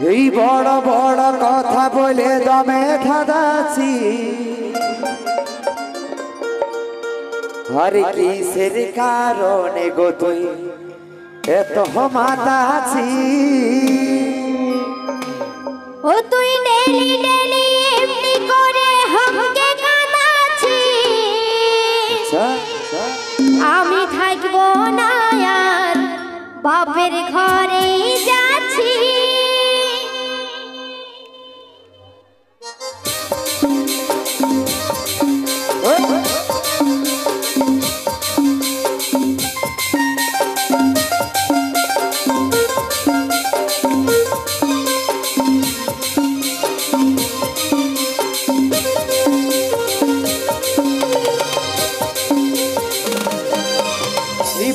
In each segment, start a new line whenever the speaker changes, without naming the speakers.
এই বড় বড় কথা বলে দমে ধাঁধাচ্ছি হরে কিসের কারণে গো তুই এত মাতাছি
ও তুই ডেলি ডেলি এমনি করে হামকে কাঁদাছিস আমি থাকবো না আর বাপের ঘরে যাচ্ছি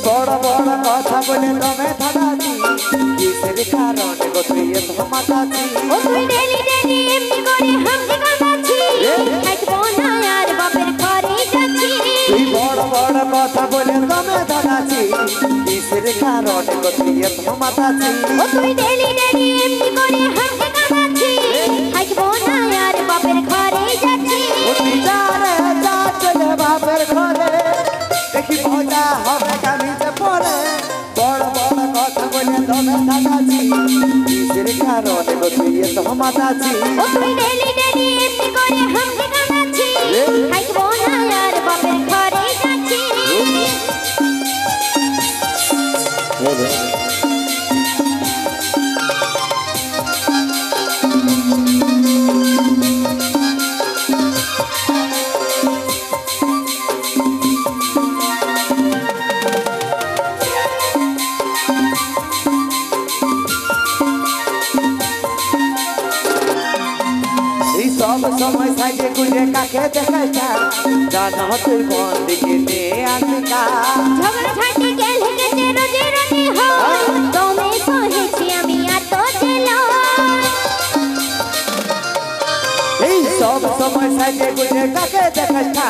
বড় বড় কথা বলে দমে ধাঁধাচ্ছি কিসের কারণে গো তুই এত মাতাছি
ও তুই ডেলি ডেলি এমনি করে হামকে কাঁদাছিস থাকবো না আর বাপের ঘরে যাচ্ছি
তুই বড় বড় কথা বলে দমে ধাঁধাচ্ছি কিসের কারণে গো তুই এত মাতাছি
ও তুই ডেলি ডেলি এমনি করে হামকে কাঁদাছিস থাকবো না আর বাপের ঘরে যাচ্ছি
ও তুই যা রে যা চলে বাপের ঘরে দেখি মজা হবে কামিজে পরে বড় বড় কথা বলে দমে ধাঁধাচ্ছি কিসের কারণে গো তুই এত মাতাছি
ও তুই ডেলি ডেলি এমনি করে হামকে কাঁদাছিস থাকবো না আর বাপের ঘরে যাচ্ছি
সব সময় সাইডে গুলে কাকে দেখাইছা জানা তুই কোন দিকে নিয়ে আসিকা
ঝগড়া ঝাঁটি গেল হেগেছে রোজে রোজে হয় দমে সহেছি আমি এত জেলা
এই সব সময় সাইডে গুলে কাকে দেখাইছা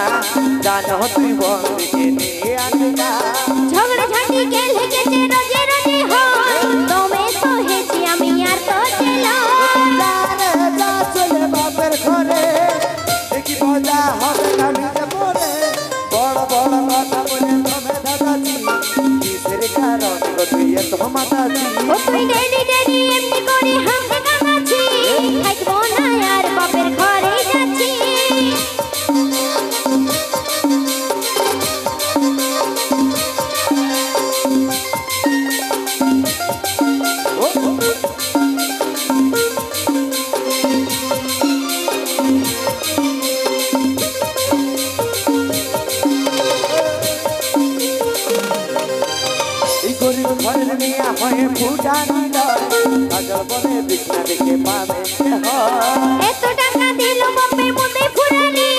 জানা তুই কোন দিকে নিয়ে আসিকা
ঝগড়া ঝাঁটি গেল হেগেছে রোজে রোজে হয় দমে সহেছি আমি এত জেলা
যা চলে বাপের ঘরে দেখি মজা হবে কামিজে পরে বড় বড় কথা বলে দমে ধাঁধাচ্ছি কিসের কারণে গো তুই এত মাতাছি
ও তুই ডেলি ডেলি এমনি করে হামকে কাঁদাছিস থাকবো না আর বাপের ঘরে যাচ্ছি
গরিব ঘরের মেয়া হয়ে ফুটা নিল কাজল বলে বিছনা দেখে পাবে
এত টাকা দিল বাপের মধ্যে ফুরালি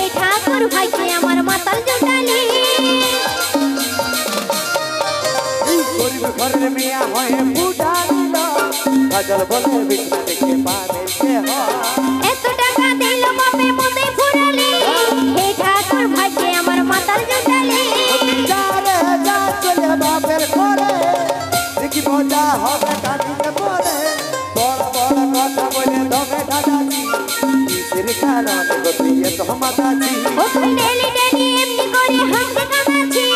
এই ঠাকুর ভাইকে আমার মাতাল জোটালি
গরিব ঘরের মেয়া হয়ে ফুটা নিল কাজল বলে বিছনা দেখে পাবে
এত টাকা দিল বাপের মধ্যে ফুরালি এই ঠাকুর ভাইকে আমার মাতাল জোটালি
যা চলে বাপের ঘরে দেখি মজা হবে কাটিতে পরে বড় বড় কথা বলে দমে ধাঁধাচ্ছি কিসের কারণে গো তুই এত মাতাছি
ও তুই ডেলি ডেলি এমনি করে হামকে কাঁদাছিস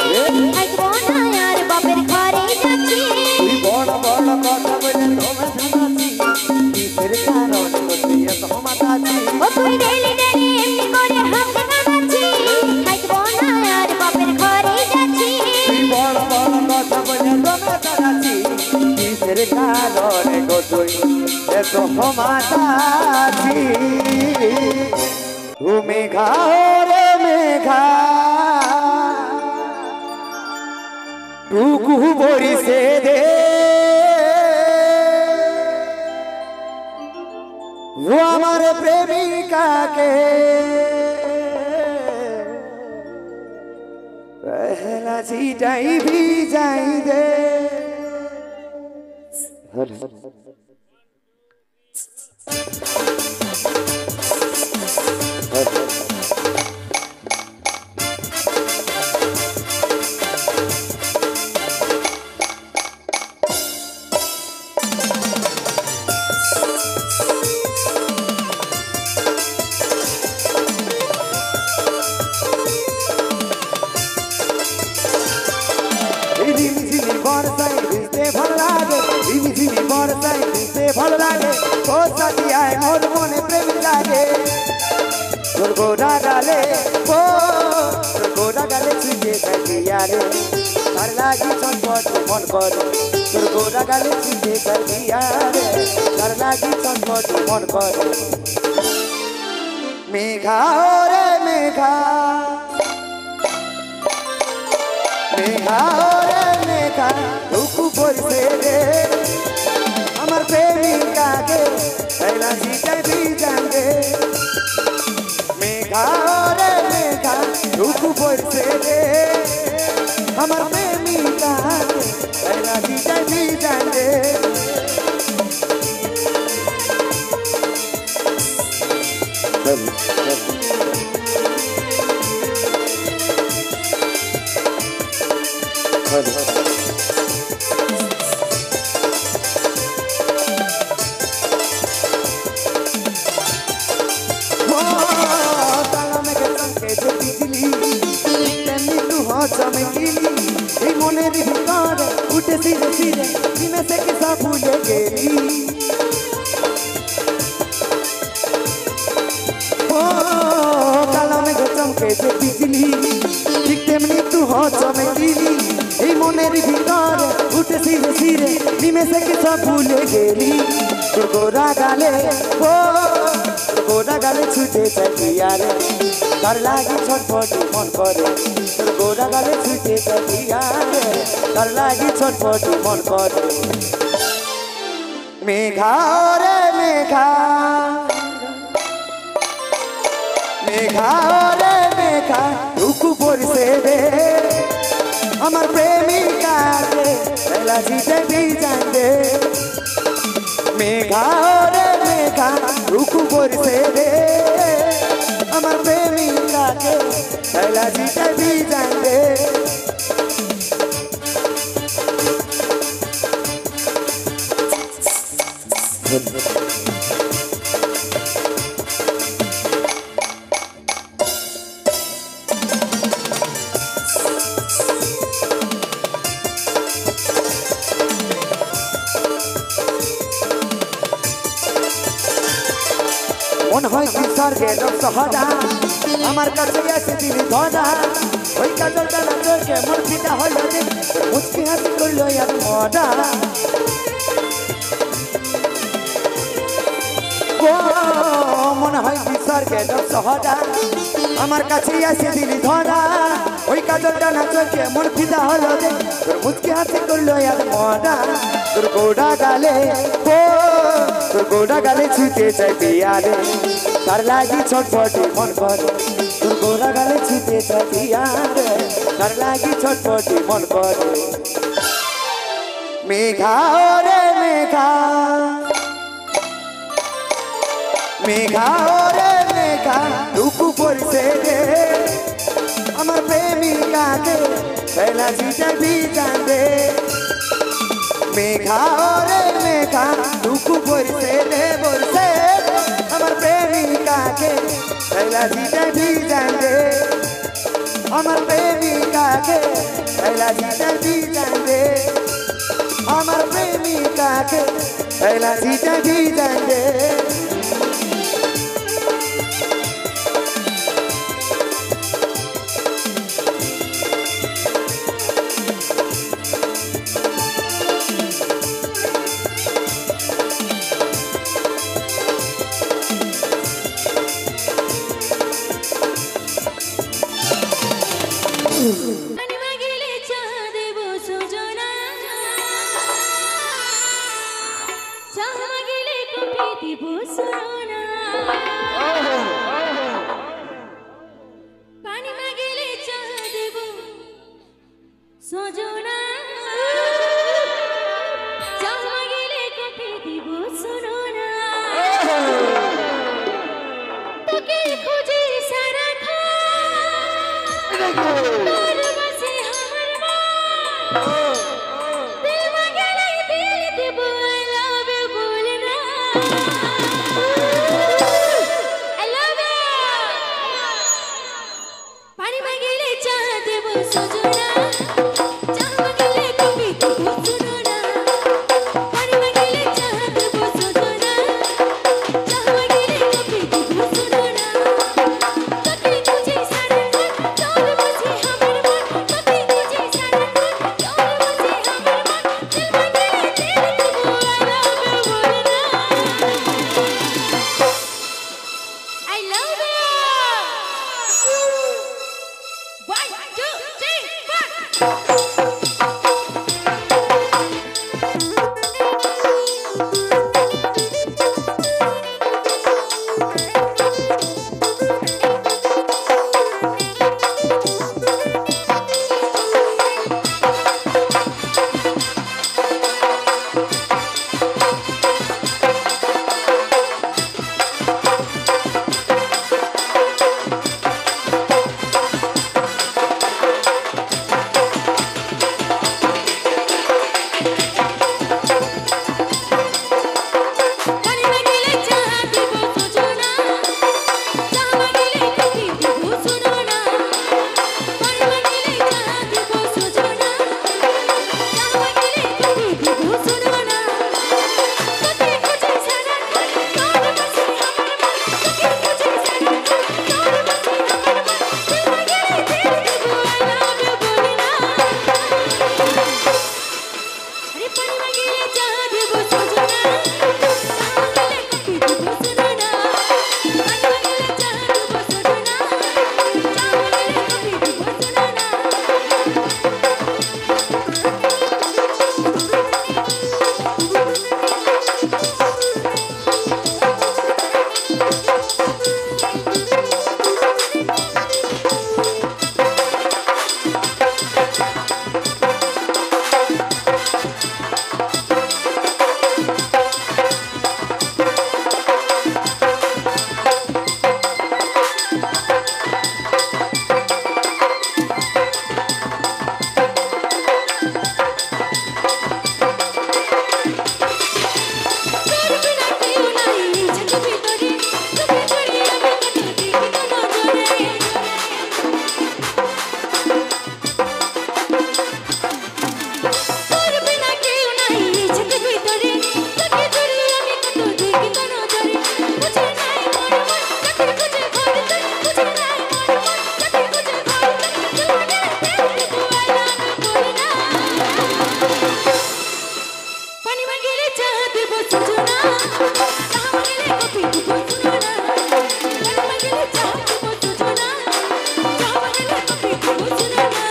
থাকবো না আর বাপের ঘরে যাচ্ছি
তুই বড় বড় কথা বলে দমে ধাঁধাচ্ছি কিসের কারণে গো তুই এত মাতাছি
ও তুই ডেলি ডেলি এমনি করে হামকে কাঁদাছিস থাকবো না আর বাপের ঘরে যাচ্ছি
তুই বড় বড় কথা বলে দমে ধাঁধাচ্ছি কিসের কারণে গো তুই এত মাতাছি ও মেঘা রে মেঘা টুকু বরিছে দে ও আমার প্রেমিকাকে पहला सीटाई भी जाई दे ভালো লাগে ও সাথী আয় মোর মনে প্রেম লাগে তোর গোরা গালে ও তোর গোরা গালে ছুঁয়ে থাকি আরে তার লাগি ছটফট মন করে তোর গোরা গালে ছুঁয়ে থাকি আরে তার লাগি ছটফট মন করে মেঘা রে মেঘা মেঘা রে মেঘা দুঃখু পড়ছে রে আমার প্রেমিকাকে তাইলা জিটাই বিজাঙ্গে মেঘা রে মেঘা দুঃখু পড়ছে রে আমার প্রেমিকাকে তাইলা জিটাই বিজাঙ্গে মনের ভিতরে উঠে ধীরে ধীরে দিনে থেকে সব ভুলে গেলি ও কালা মেঘে চমকেছে বিজলি ঠিক তেমনি তু চমকিলি এই মনের ভিতরে উঠে ধীরে ধীরে দিনে থেকে সব ভুলে গেলি তোর গোরা গালে ও তোর গোরা গালে ছুটে চাই আরে তার লাগি ছটফট মন করে তোর গোরা গালে ছুটে চাই আরে তার লাগি ছটফট মন করে মেঘা রে মেঘা মেঘা রে মেঘা দুঃখ পড়ছে রে আমার প্রেমিকাকে বেলা জিতে বিজানবে মেঘা রে মেঘা দুঃখ পড়ছে রে আমার প্রেমিকাকে বেলা জিতে বিজানবে মন হয় কি স্বর্গের সহজা আমার কাছে এসে দিলি ধরা ওই কাজলটা না চোখে মন পিতা হইল রে মুচকি হাসি করলো আর মজা মনে হয় কি স্বর্গের সহজা আমার কাছে এসে দিলি ধরা ওই কাজলটা না চোখে মন পিতা হইল রে মুচকি হাসি করলো আর মজা তোর গোড়া গালে তোর গোড়া গালে ছুঁতে চাই পিয়ারে তার লাগি ছটফটি মন করে তোর গোড়া গালে ছুঁতে চাই পিয়ারে তার লাগি ছটফটি মন করে মেঘা রে মেঘা মেঘা রে মেঘা দুঃখ পড়ছে রে আমার প্রেমিকাকে বেলা জিতে বিজানবে মেঘা রে মেঘা দুঃখ পড়ছে রে বলছে আমার প্রেমিকাকে বেলা জিতে বিজানবে আমার প্রেমিকাকে বেলা জিতে বিজানবে আমার প্রেমিকাকে বেলা জিতে বিজানবে
I love you. তো দেখি তো নজরে বুঝে নাই মন মন যাতে বুঝে ঘর তুই বুঝে নাই মন মন যাতে বুঝে ঘর তুই জীবনে দেখতে বুয়ালা বলি না পানি মাগিলে চা দেব সুজনা চা মাগিলে কফি দেব সুজনা পানি মাগিলে চা দেব সুজনা চা মাগিলে কফি দেব সুজনা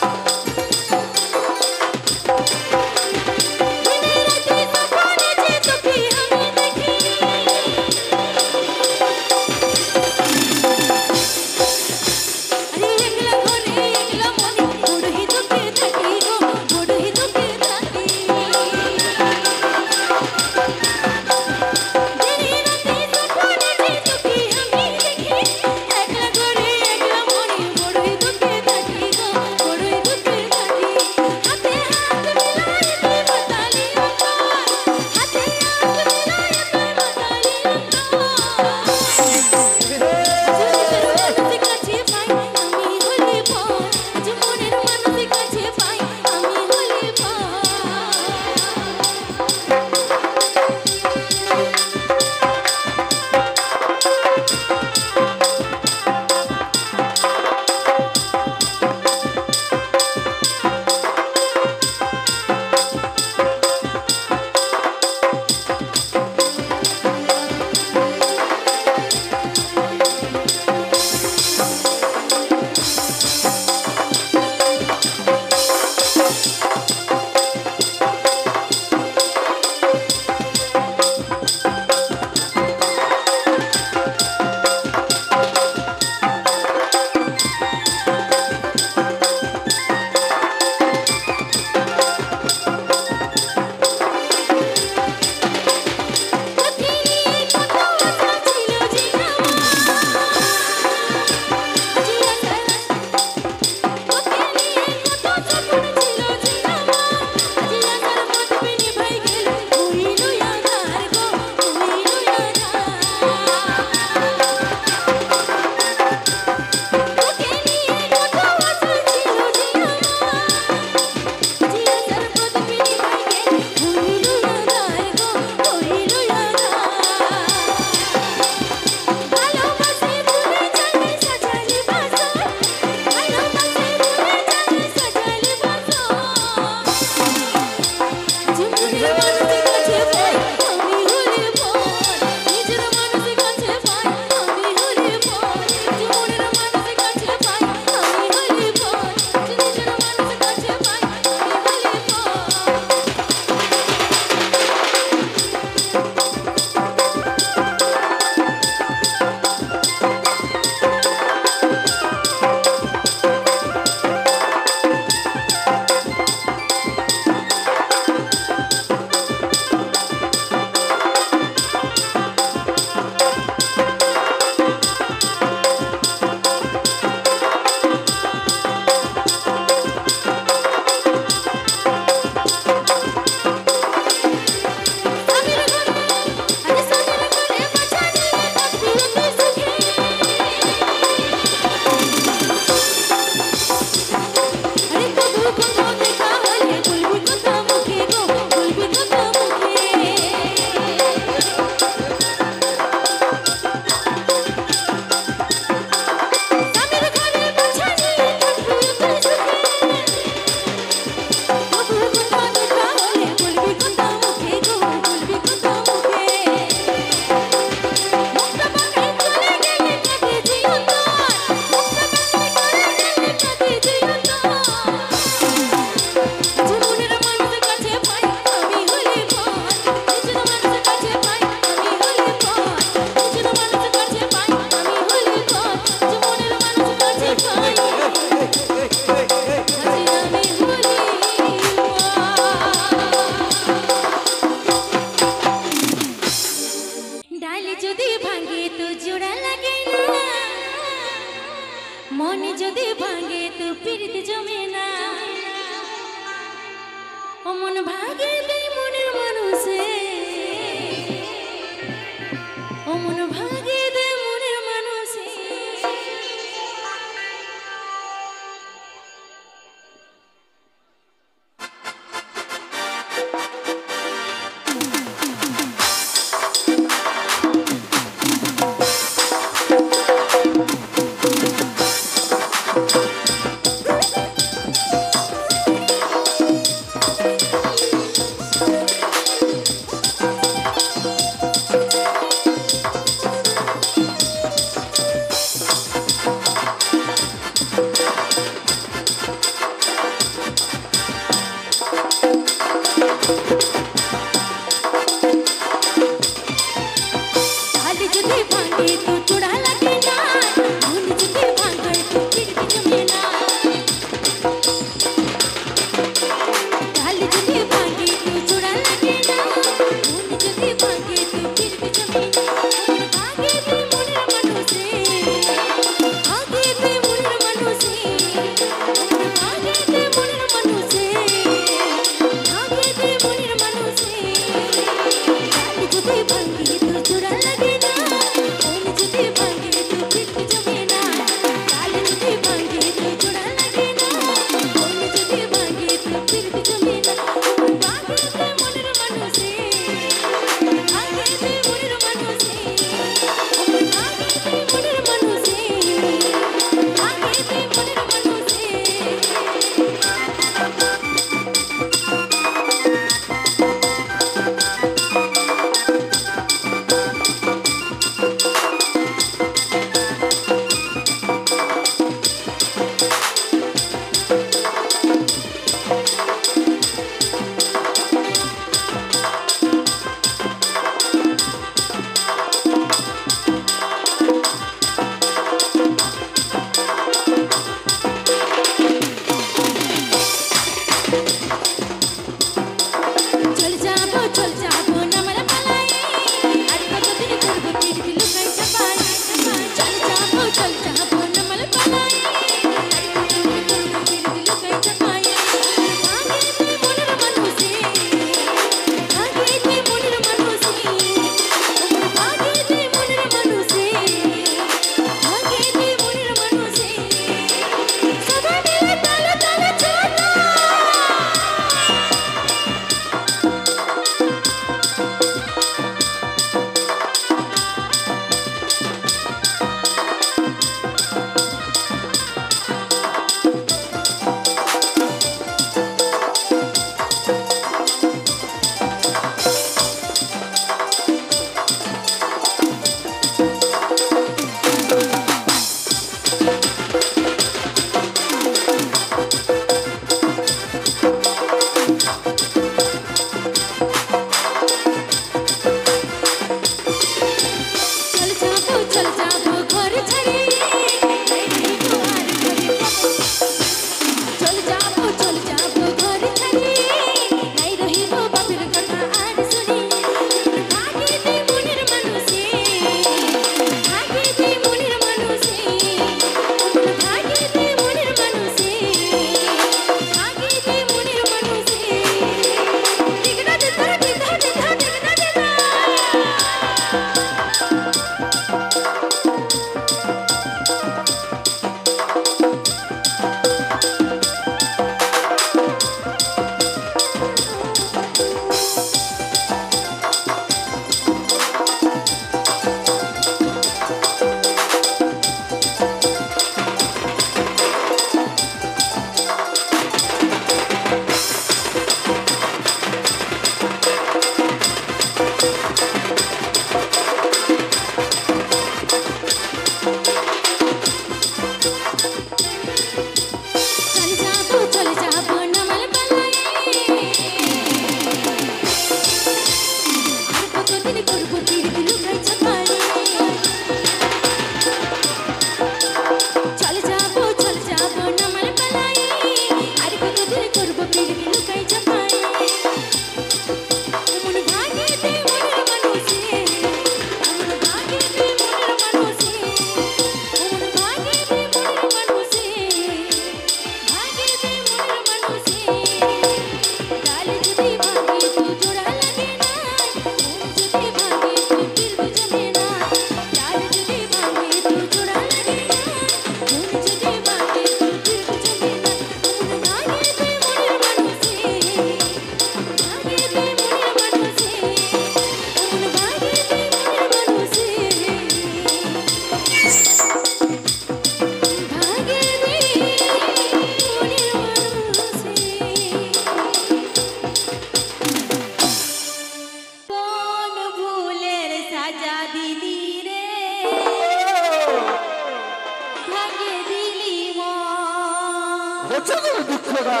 তোর দুঃখটা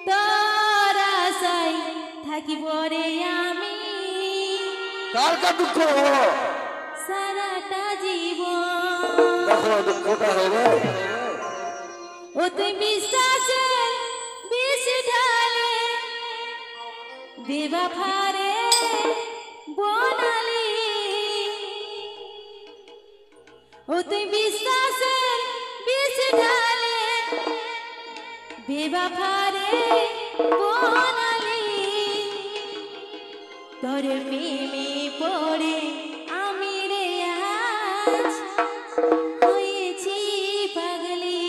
তোর আশায় থাকিব রে আমি
কার কার দুঃখ
সারাটা জীবন
দেখো দুঃখটা হবে
ও তুই বিশ্বাসে বিষ ঢালে বেওয়াফারে বনালি ও তুই বিশ্বাসে বিষ ঢালে বেওয়াফারে বনালি তোর প্রেমে পড়ে আমি রে আজ হয়েছি পাগলি